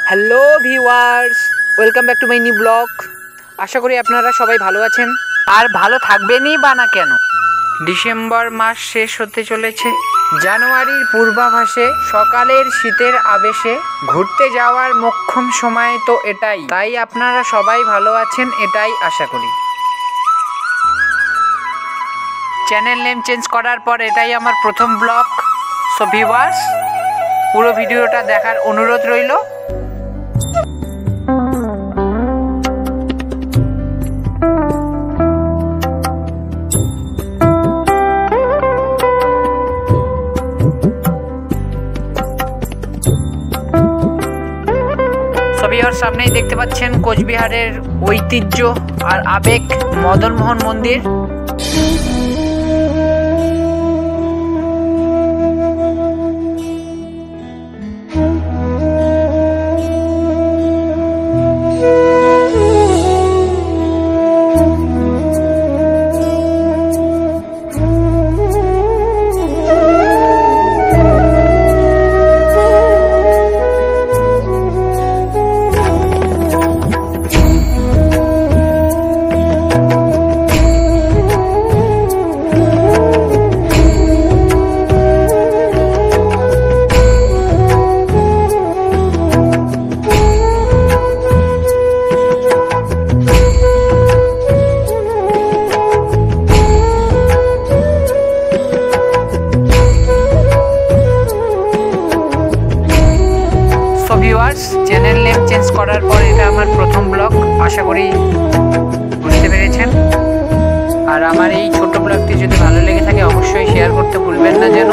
Hello viewers, welcome back to my new blog. আশা করি আপনারা সবাই ভালো আছেন, আর ভালো থাকবেনই বা না কেন। ডিসেম্বর মাস শেষ হতে চলেছে, জানুয়ারির পূর্বাভাসে সকালের শীতের আবেশে ঘুরতে যাওয়ার মোক্ষম সময় তো এটাই। তাই আপনারা সবাই ভালো আছেন এটাই আশা করি। চ্যানেল নেম চেঞ্জ করার পর এটাই আমার প্রথম ব্লগ। সো ভিউয়ার্স, পুরো ভিডিওটা দেখার অনুরোধ রইল। সামনেই দেখতে পাচ্ছেন কোচবিহারের ঐতিহ্য আর আবেগ মদনমোহন মন্দির। চ্যানেল নেম চেঞ্জ করার পর এটা আমার প্রথম ব্লগ, আশা করি বুঝতে পেরেছেন। আর আমার এই ছোট ব্লগটি যদি ভালো লেগে থাকে অবশ্যই শেয়ার করতে ভুলবেন না যেন।